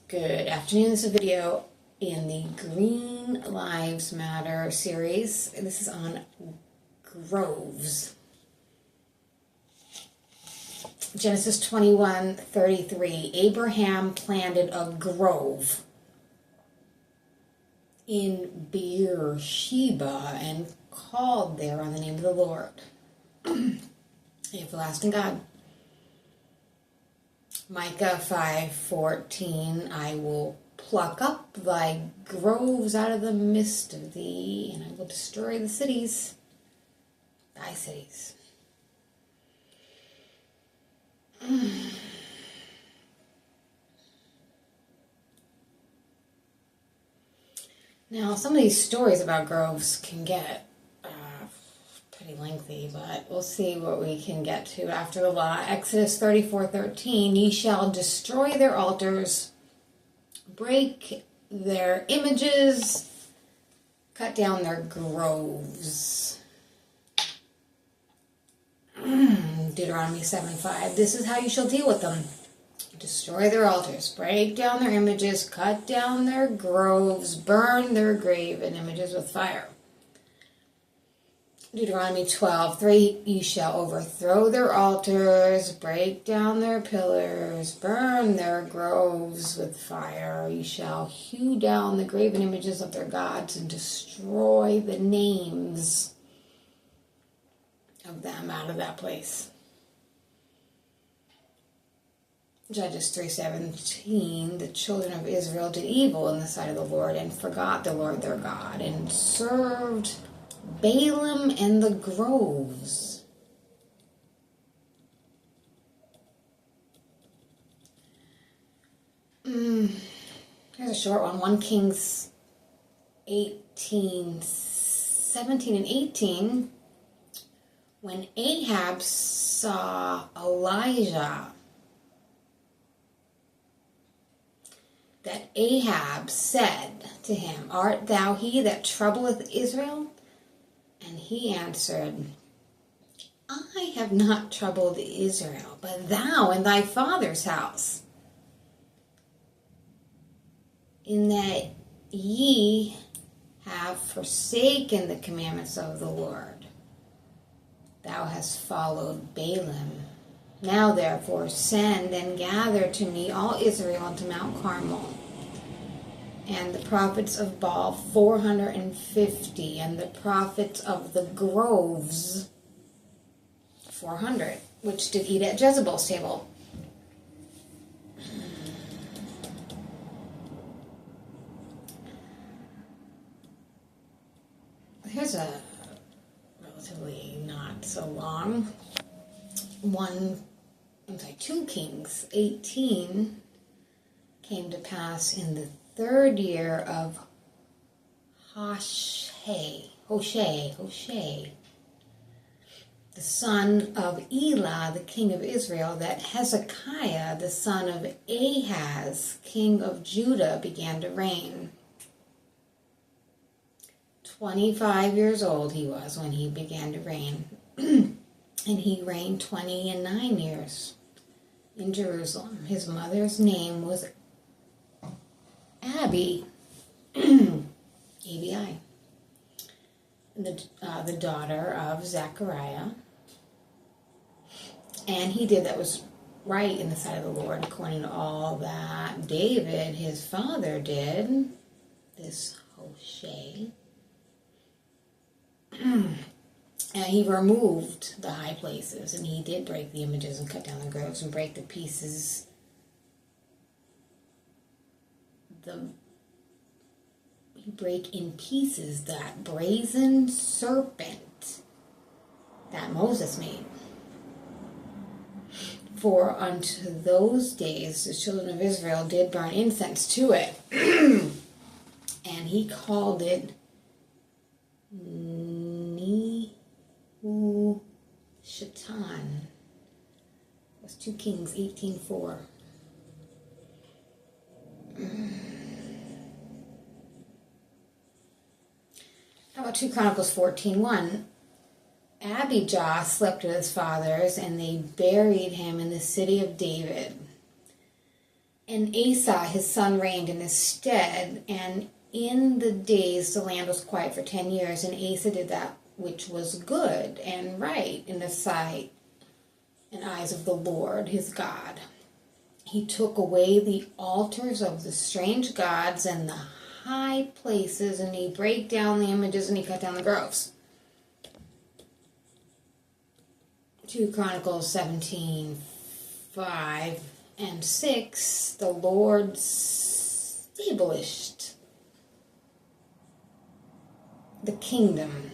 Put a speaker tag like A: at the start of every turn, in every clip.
A: Good afternoon. This is a video in the Green Lives Matter series. This is on groves. Genesis 21:33. Abraham planted a grove in Beersheba and called there on the name of the Lord. Everlasting God. Micah 5:14, I will pluck up thy groves out of the midst of thee, and I will destroy the cities, thy cities. Now, some of these stories about groves can get pretty lengthy, but we'll see what we can get to after the law. Exodus 34:13, ye shall destroy their altars, break their images, cut down their groves. Deuteronomy 7:5, this is how you shall deal with them. Destroy their altars, break down their images, cut down their groves, burn their graven images with fire. Deuteronomy 12:3, you shall overthrow their altars, break down their pillars, burn their groves with fire. You shall hew down the graven images of their gods and destroy the names of them out of that place. Judges 3:17, the children of Israel did evil in the sight of the Lord and forgot the Lord their God and served Balaam and the groves. Here's a short one. 1 Kings 17 and 18. When Ahab saw Elijah, that Ahab said to him, art thou he that troubleth Israel? And he answered, I have not troubled Israel, but thou and thy father's house, in that ye have forsaken the commandments of the Lord. Thou hast followed Balaam. Now therefore send and gather to me all Israel unto Mount Carmel, and the prophets of Baal 450, and the prophets of the groves 400, which did eat at Jezebel's table. Here's a relatively not so long 2 Kings 18 came to pass in the 3rd year of Hoshea, the son of Elah, the king of Israel, that Hezekiah, the son of Ahaz, king of Judah, began to reign. 25 years old he was when he began to reign, and he reigned 29 years in Jerusalem. His mother's name was Abi, A-B-I, the daughter of Zechariah. And he did that was right in the sight of the Lord, according to all that David, his father, did. This Hoshea. And he removed the high places, and he did break the images and cut down the groves and break the pieces. You break in pieces that brazen serpent that Moses made. For unto those days the children of Israel did burn incense to it. And he called it Nehushtan. That's 2 Kings 18:4. How about 2 Chronicles 14:1? Abijah slept with his fathers, and they buried him in the city of David. And Asa, his son, reigned in his stead, and in the days the land was quiet for 10 years, and Asa did that which was good and right in the sight and eyes of the Lord his God. He took away the altars of the strange gods and the high places, and he brake down the images, and he cut down the groves. 2 Chronicles 17:5 and 6, the Lord established the kingdom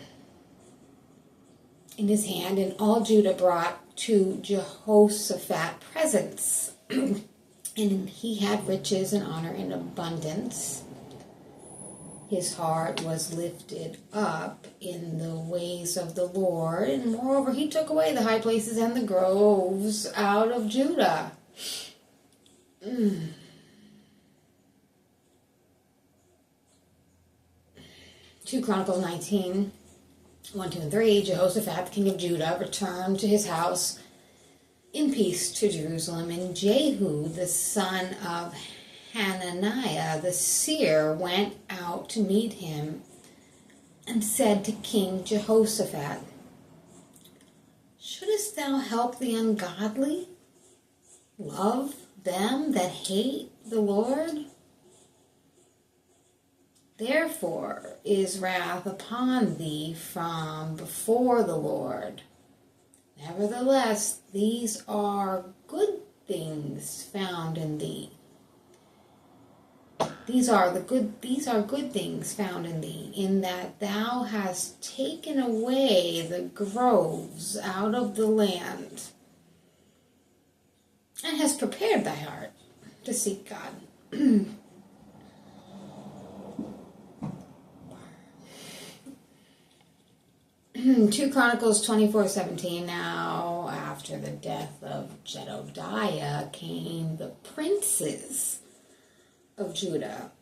A: in his hand, and all Judah brought to Jehoshaphat presents. And he had riches and honor in abundance. His heart was lifted up in the ways of the Lord, and moreover he took away the high places and the groves out of Judah. 2 Chronicles 19:1, 2, and 3, Jehoshaphat, the king of Judah, returned to his house in peace to Jerusalem, and Jehu, the son of Hananiah, the seer, went out to meet him and said to King Jehoshaphat, "Shouldest thou help the ungodly, love them that hate the Lord? Therefore is wrath upon thee from before the Lord. Nevertheless, these are good things found in thee. These are good things found in thee, in that thou hast taken away the groves out of the land, and hast prepared thy heart to seek God." 2 Chronicles 24:17, now after the death of Jedediah came the princes of Judah,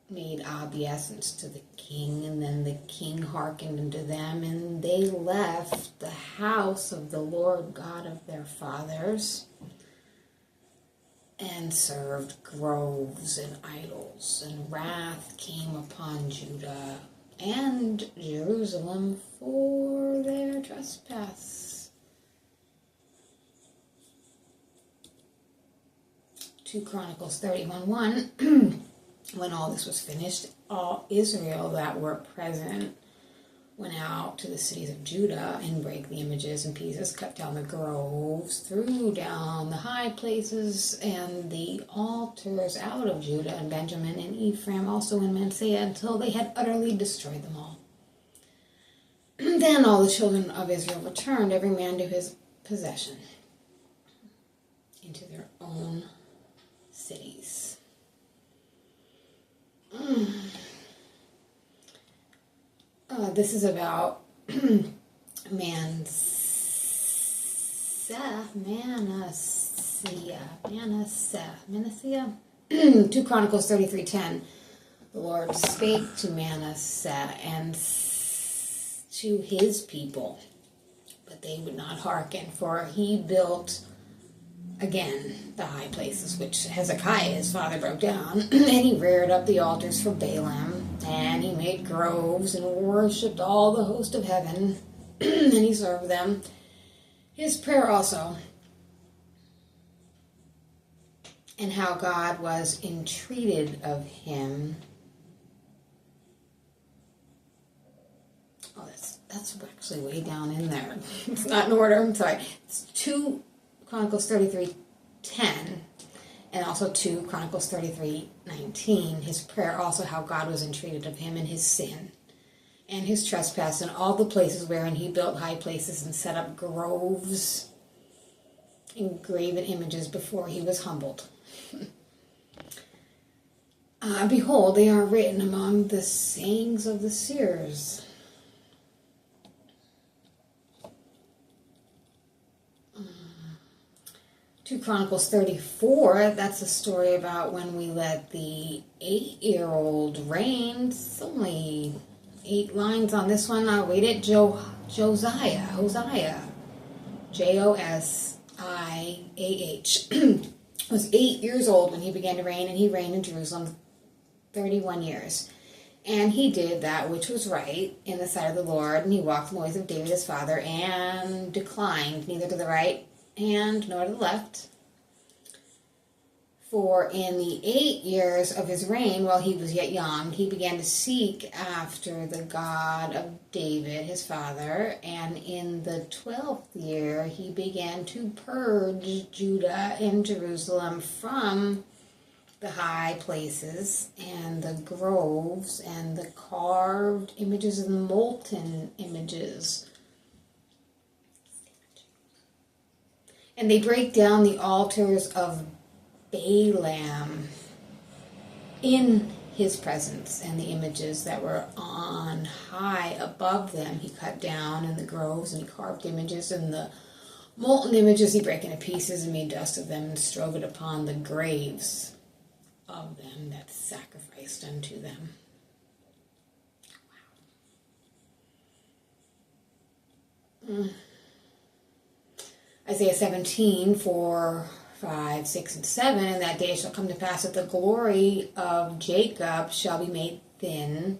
A: made obeisance to the king, and then the king hearkened unto them, and they left the house of the Lord God of their fathers, and served groves and idols, and wrath came upon Judah and Jerusalem for their trespass. 2 Chronicles 31:1, when all this was finished, all Israel that were present went out to the cities of Judah and brake the images in pieces, cut down the groves, threw down the high places and the altars out of Judah and Benjamin and Ephraim, also in Manasseh, until they had utterly destroyed them all. Then all the children of Israel returned, every man to his possession, into their own cities. This is about Manasseh. 2 Chronicles 33:10. The Lord spake to Manasseh and to his people, but they would not hearken, for he built again the high places which Hezekiah his father broke down, and he reared up the altars for Balaam, and he made groves and worshipped all the host of heaven, and he served them. His prayer also, and how God was entreated of him. Oh, that's actually way down in there. It's not in order. I'm sorry. It's 2 Chronicles 33:10, and also 2 Chronicles 33:19. His prayer also, how God was entreated of him, and his sin and his trespass, and all the places wherein he built high places and set up groves and graven images before he was humbled. Behold, they are written among the sayings of the seers. Two Chronicles 34, that's a story about when we let the 8-year-old reign. It's only 8 lines on this one. I'll read it. Hosea, Josiah, was 8 years old when he began to reign, and he reigned in Jerusalem 31 years. And he did that which was right in the sight of the Lord, and he walked in the ways of David his father, and declined neither to the right hand nor to the left. For in the 8 years of his reign, while he was yet young, he began to seek after the God of David his father, and in the 12th year he began to purge Judah and Jerusalem from the high places and the groves and the carved images and molten images. And they break down the altars of Balaam in his presence, and the images that were on high above them he cut down, and the groves, and he carved images, and the molten images he brake into pieces and made dust of them, and strove it upon the graves of them that sacrificed unto them. Wow. Isaiah 17, 4, 5, 6, and 7, and that day shall come to pass that the glory of Jacob shall be made thin,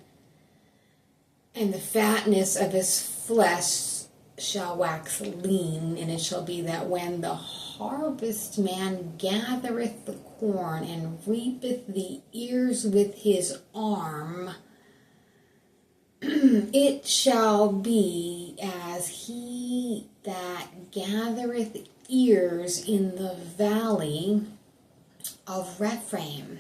A: and the fatness of his flesh shall wax lean, and it shall be that when the harvestman gathereth the corn and reapeth the ears with his arm, it shall be as he that gathereth ears in the valley of Rephaim.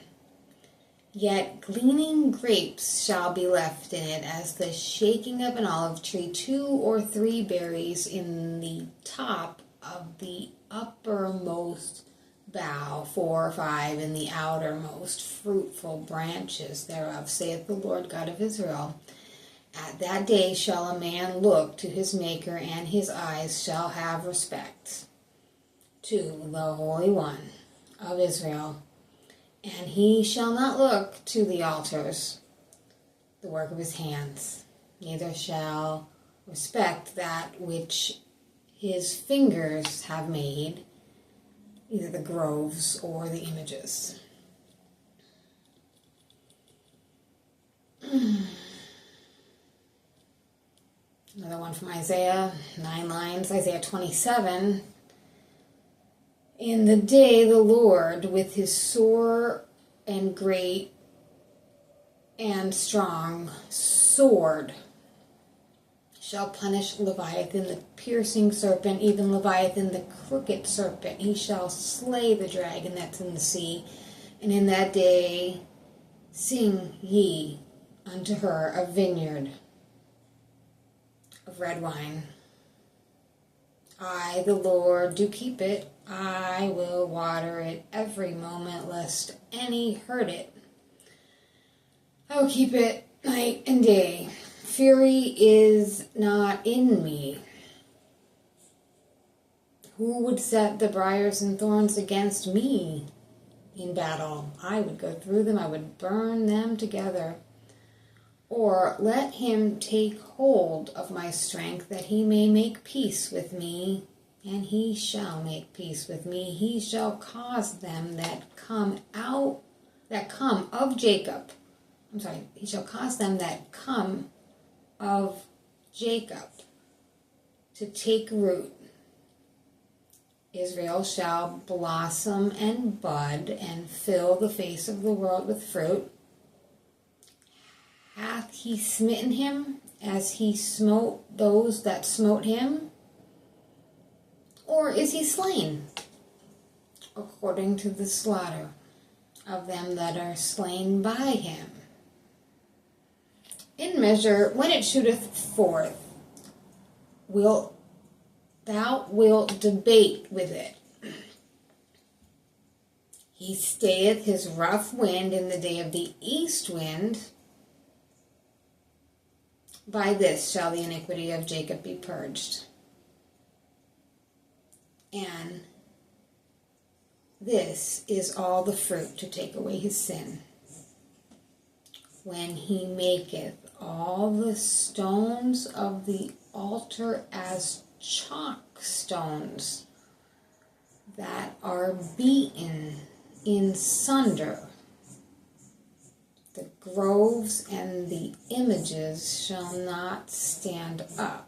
A: Yet gleaning grapes shall be left in it, as the shaking of an olive tree, 2 or 3 berries in the top of the uppermost bough, 4 or 5 in the outermost fruitful branches thereof, saith the Lord God of Israel. At that day shall a man look to his Maker, and his eyes shall have respect to the Holy One of Israel. And he shall not look to the altars, the work of his hands, neither shall respect that which his fingers have made, either the groves or the images. Another one from Isaiah, 9 lines, Isaiah 27. In the day the Lord with his sore and great and strong sword shall punish Leviathan the piercing serpent, even Leviathan the crooked serpent. He shall slay the dragon that's in the sea. And in that day sing ye unto her a vineyard of red wine. I, the Lord, do keep it. I will water it every moment, lest any hurt it. I will keep it night and day. Fury is not in me. Who would set the briars and thorns against me in battle? I would go through them. I would burn them together. Or let him take hold of my strength, that he may make peace with me, and he shall make peace with me. He shall cause them that come of Jacob. He shall cause them that come of Jacob to take root. Israel shall blossom and bud, and fill the face of the world with fruit. Hath he smitten him as he smote those that smote him? Or is he slain according to the slaughter of them that are slain by him? In measure, when it shooteth forth, thou wilt debate with it. He stayeth his rough wind in the day of the east wind. By this shall the iniquity of Jacob be purged. And this is all the fruit to take away his sin. When he maketh all the stones of the altar as chalk stones, that are beaten in sunder. The groves and the images shall not stand up.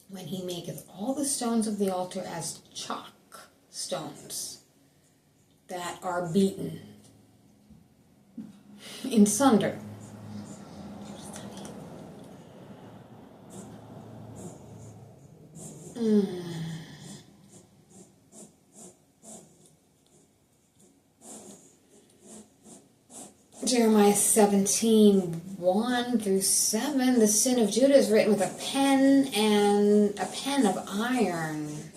A: When he maketh all the stones of the altar as chalk stones that are beaten in sunder. Jeremiah 17:1-7, the sin of Judah is written with a pen of iron,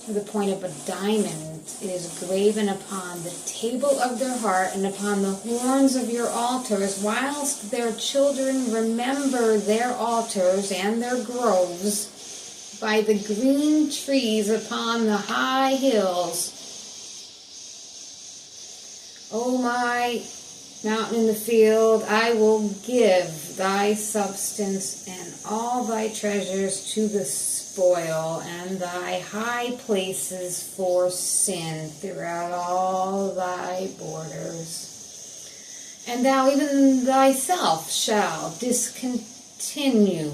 A: to the point of a diamond. It is graven upon the table of their heart and upon the horns of your altars, whilst their children remember their altars and their groves by the green trees upon the high hills. O my mountain in the field, I will give thy substance and all thy treasures to the spoil, and thy high places for sin throughout all thy borders. And thou even thyself shall discontinue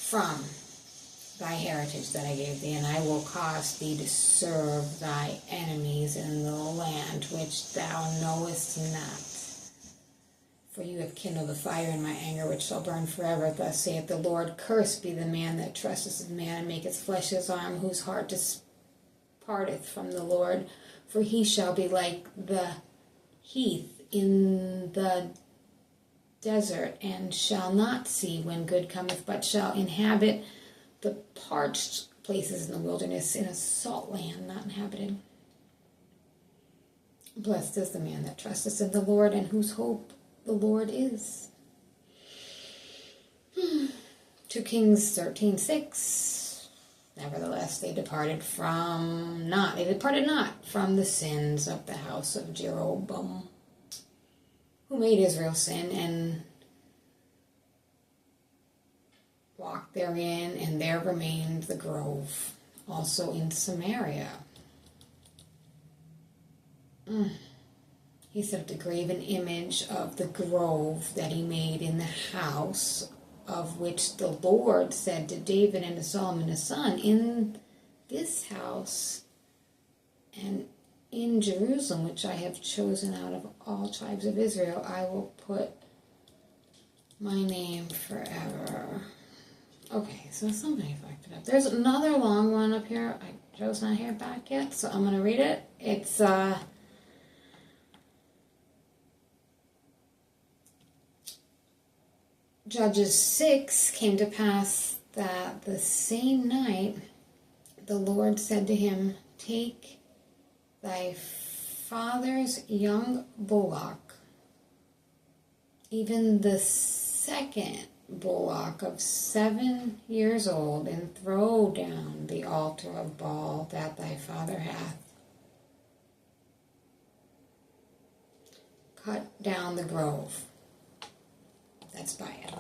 A: from thy heritage that I gave thee, and I will cause thee to serve thy enemies in the land which thou knowest not. For you have kindled a fire in my anger, which shall burn forever. Thus saith the Lord, cursed be the man that trusteth in man, and maketh flesh his arm, whose heart departeth from the Lord. For he shall be like the heath in the desert, and shall not see when good cometh, but shall inhabit the parched places in the wilderness, in a salt land not inhabited. Blessed is the man that trusteth in the Lord, and whose hope the Lord is. 2 Kings 13:6. Nevertheless, they departed not from the sins of the house of Jeroboam, who made Israel sin, and walked therein, and there remained the grove, also in Samaria. He set up the graven image of the grove that he made in the house, of which the Lord said to David and to Solomon his son, in this house and in Jerusalem, which I have chosen out of all tribes of Israel, I will put my name forever. Okay, so somebody fucked it up. There's another long one up here. Joe's not here back yet, so I'm going to read it. It's Judges 6. Came to pass that the same night the Lord said to him, take thy father's young bullock, even the second bullock of 7 years old, and throw down the altar of Baal that thy father hath. Cut down the grove. That's by it.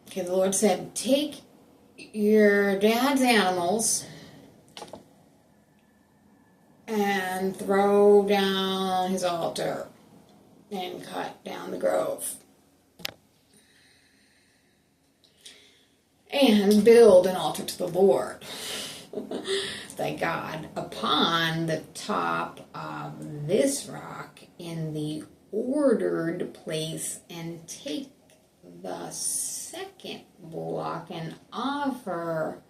A: Okay, the Lord said, take your dad's animals and throw down his altar and cut down the grove. And build an altar to the Lord thy God upon the top of this rock in the ordered place, and take the second bullock and offer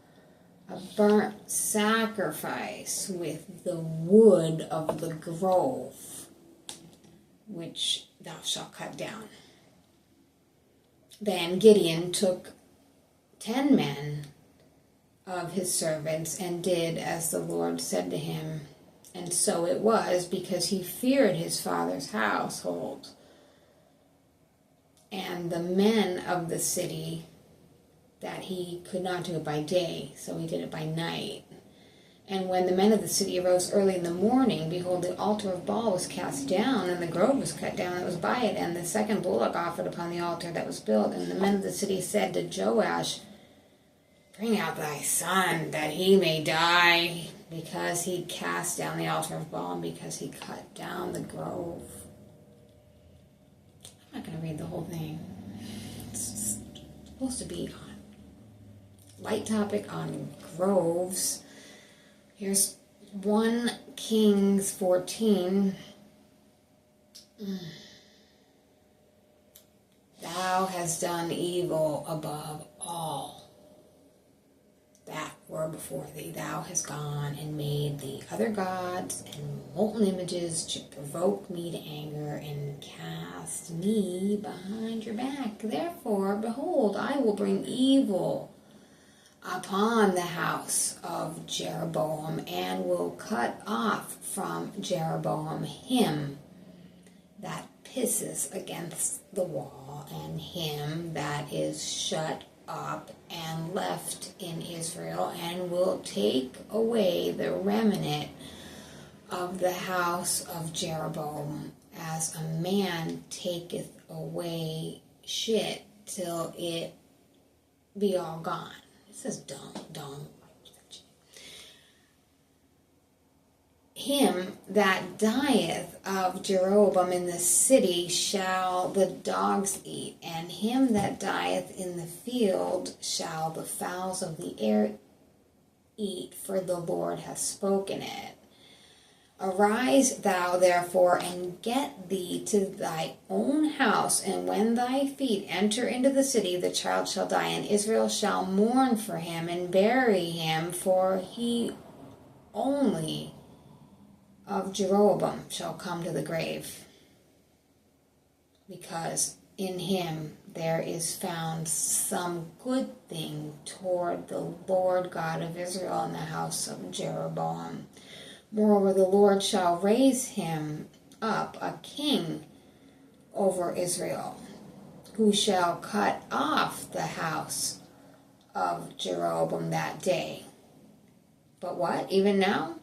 A: a burnt sacrifice with the wood of the grove, which thou shalt cut down. Then Gideon took 10 men of his servants and did as the Lord said to him. And so it was, because he feared his father's household and the men of the city, that he could not do it by day, so he did it by night. And when the men of the city arose early in the morning, behold, the altar of Baal was cast down, and the grove was cut down that was by it, and the second bullock offered upon the altar that was built. And the men of the city said to Joash, Bring out thy son, that he may die, because he cast down the altar of Baal, and because he cut down the grove. I'm not going to read the whole thing. It's supposed to be on light topic on groves. Here's 1 Kings 14. Thou hast done evil above all that were before thee. Thou hast gone and made thee other gods and molten images to provoke me to anger and cast me behind your back. Therefore, behold, I will bring evil upon the house of Jeroboam, and will cut off from Jeroboam him that pisses against the wall, and him that is shut up and left in Israel, and will take away the remnant of the house of Jeroboam, as a man taketh away shit till it be all gone. It says don't. Him that dieth of Jeroboam in the city shall the dogs eat, and him that dieth in the field shall the fowls of the air eat, for the Lord hath spoken it. Arise thou therefore, and get thee to thy own house, and when thy feet enter into the city, the child shall die, and Israel shall mourn for him, and bury him, for he only of Jeroboam shall come to the grave, because in him there is found some good thing toward the Lord God of Israel in the house of Jeroboam. Moreover, the Lord shall raise him up a king over Israel, who shall cut off the house of Jeroboam that day. But what? Even now?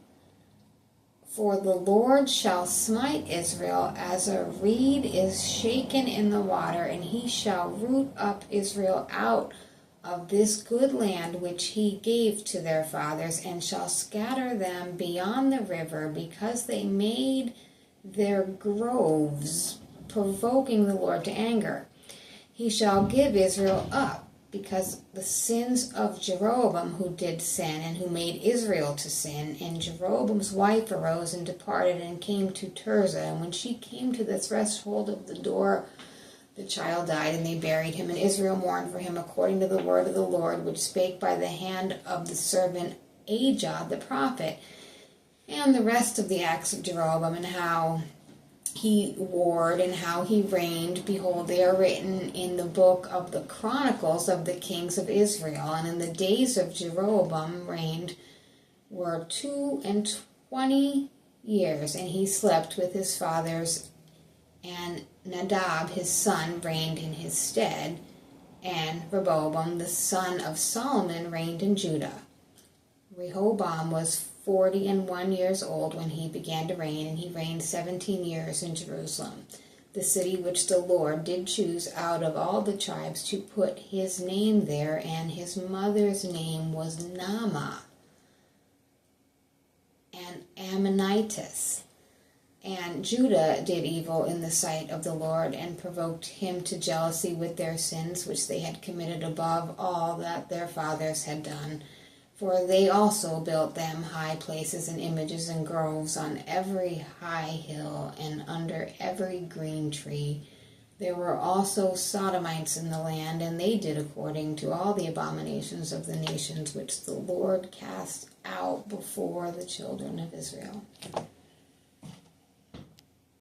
A: For the Lord shall smite Israel as a reed is shaken in the water, and he shall root up Israel out of this good land which he gave to their fathers, and shall scatter them beyond the river, because they made their groves, provoking the Lord to anger. He shall give Israel up, because the sins of Jeroboam, who did sin, and who made Israel to sin. And Jeroboam's wife arose and departed, and came to Tirzah. And when she came to the threshold of the door, the child died, and they buried him. And Israel mourned for him according to the word of the Lord, which spake by the hand of the servant Ahijah the prophet. And the rest of the acts of Jeroboam, and how he warred and how he reigned, behold, they are written in the book of the Chronicles of the kings of Israel. And in the days of Jeroboam reigned were 22 years, and he slept with his fathers, and Nadab his son reigned in his stead, and Rehoboam the son of Solomon reigned in Judah. Rehoboam was 41 years old when he began to reign, and he reigned 17 years in Jerusalem, the city which the Lord did choose out of all the tribes to put his name there, and his mother's name was Naamah, an Ammonitess. And Judah did evil in the sight of the Lord, and provoked him to jealousy with their sins, which they had committed above all that their fathers had done. For they also built them high places and images and groves on every high hill and under every green tree. There were also Sodomites in the land, and they did according to all the abominations of the nations which the Lord cast out before the children of Israel.